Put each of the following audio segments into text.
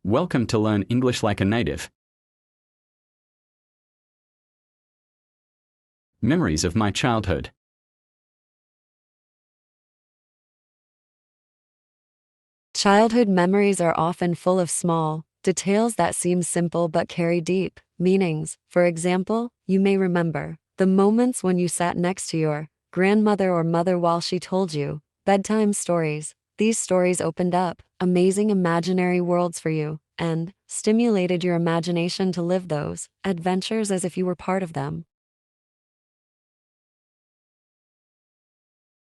Welcome to Learn English Like a Native. Memories of my childhood. Childhood memories are often full of small details that seem simple but carry deep meanings. For example, you may remember the moments when you sat next to your grandmother or mother while she told you bedtime stories. These stories opened up amazing imaginary worlds for you and stimulated your imagination to live those adventures as if you were part of them.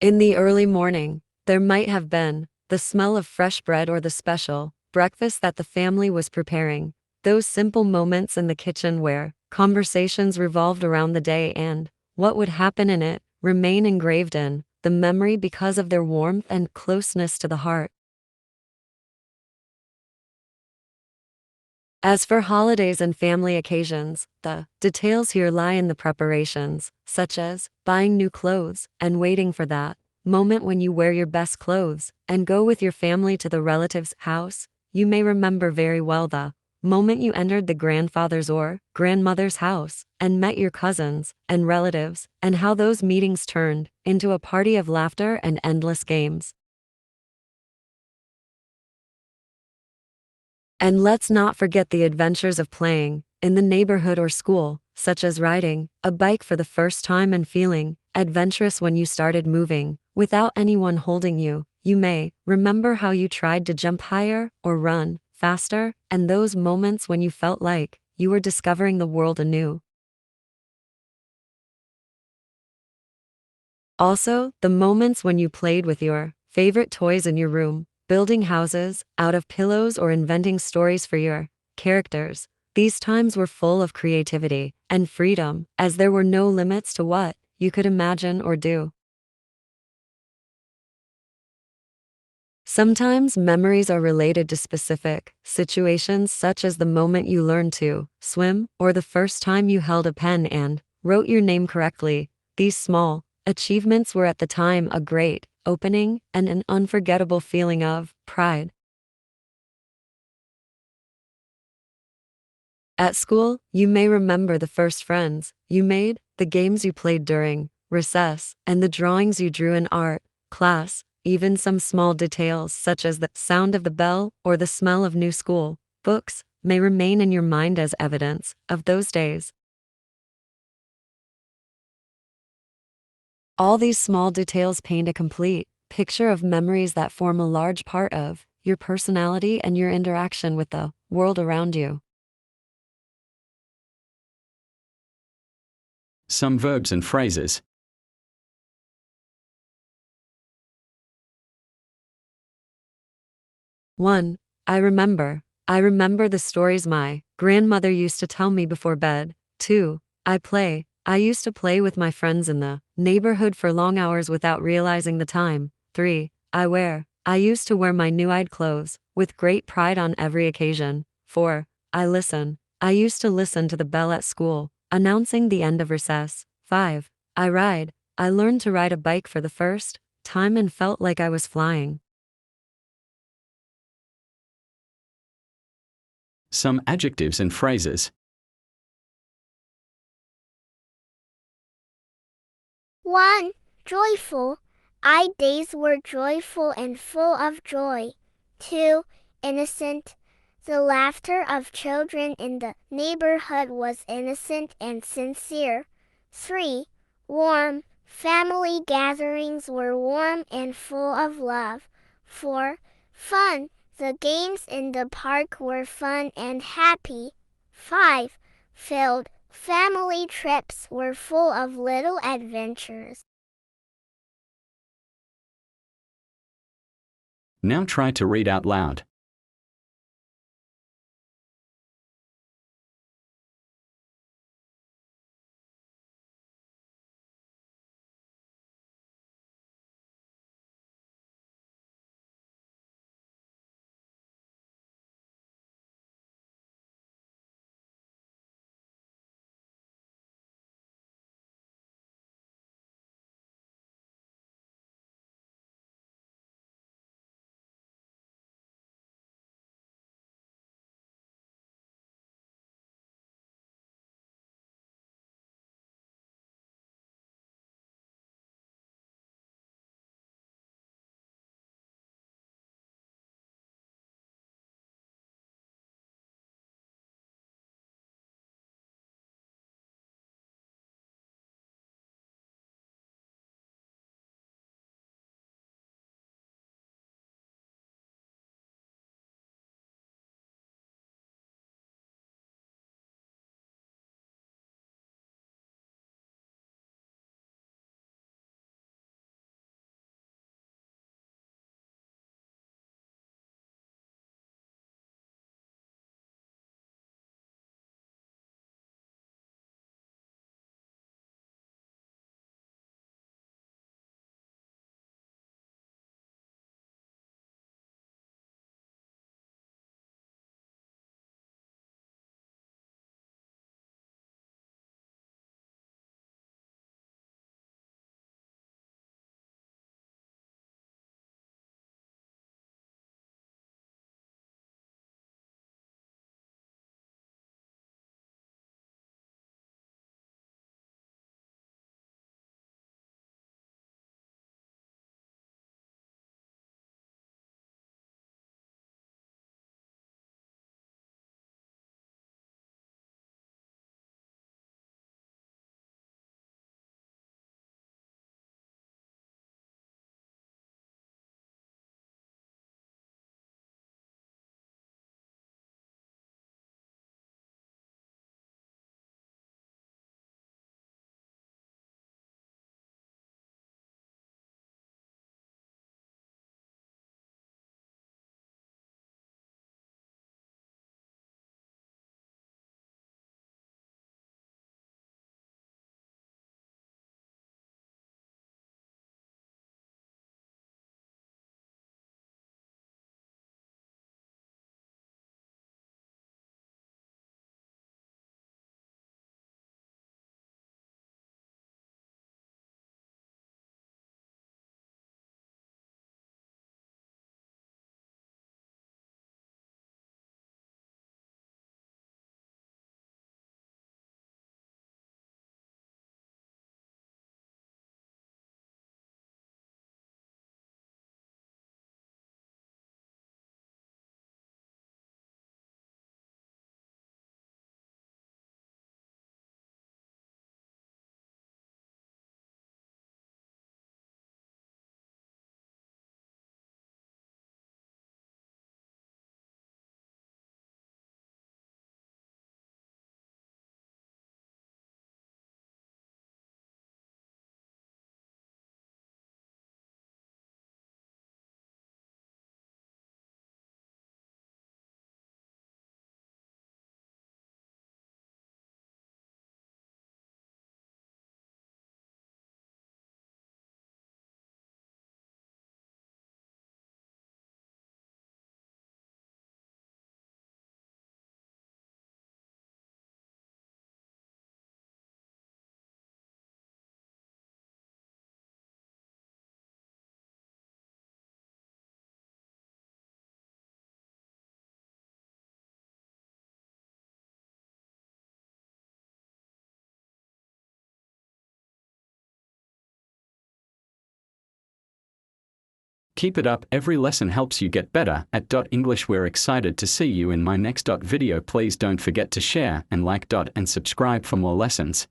In the early morning, there might have been the smell of fresh bread or the special breakfast that the family was preparing. Those simple moments in the kitchen where conversations revolved around the day and what would happen in it remain engraved in the memory because of their warmth and closeness to the heart. As for holidays and family occasions, the details here lie in the preparations, such as buying new clothes and waiting for that moment when you wear your best clothes and go with your family to the relative's house. You may remember very well the moment you entered the grandfather's or grandmother's house and met your cousins and relatives, and how those meetings turned into a party of laughter and endless games. And let's not forget the adventures of playing in the neighborhood or school, such as riding a bike for the first time and feeling adventurous when you started moving without anyone holding you. You may remember how you tried to jump higher or run faster, and those moments when you felt like you were discovering the world anew. Also, the moments when you played with your favorite toys in your room, building houses out of pillows or inventing stories for your characters. These times were full of creativity and freedom, as there were no limits to what you could imagine or do. Sometimes memories are related to specific situations, such as the moment you learned to swim or the first time you held a pen and wrote your name correctly. These small achievements were at the time a great opening and an unforgettable feeling of pride. At school, you may remember the first friends you made, the games you played during recess, and the drawings you drew in art class. Even some small details, such as the sound of the bell or the smell of new school books, may remain in your mind as evidence of those days. All these small details paint a complete picture of memories that form a large part of your personality and your interaction with the world around you. Some verbs and phrases. 1. I remember. I remember the stories my grandmother used to tell me before bed. 2. I play. I used to play with my friends in the neighborhood for long hours without realizing the time. 3. I wear. I used to wear my new-eyed clothes with great pride on every occasion. 4. I listen. I used to listen to the bell at school, announcing the end of recess. 5. I ride. I learned to ride a bike for the first time and felt like I was flying. Some adjectives and phrases. 1. Joyful. Days were joyful and full of joy. 2. Innocent. The laughter of children in the neighborhood was innocent and sincere. 3. Warm. Family gatherings were warm and full of love. 4. Fun. The games in the park were fun and happy. 5. Filled. Family trips were full of little adventures. Now try to read out loud. Keep it up, every lesson helps you get better. At English, we're excited to see you in my next video. Please don't forget to share and like and subscribe for more lessons.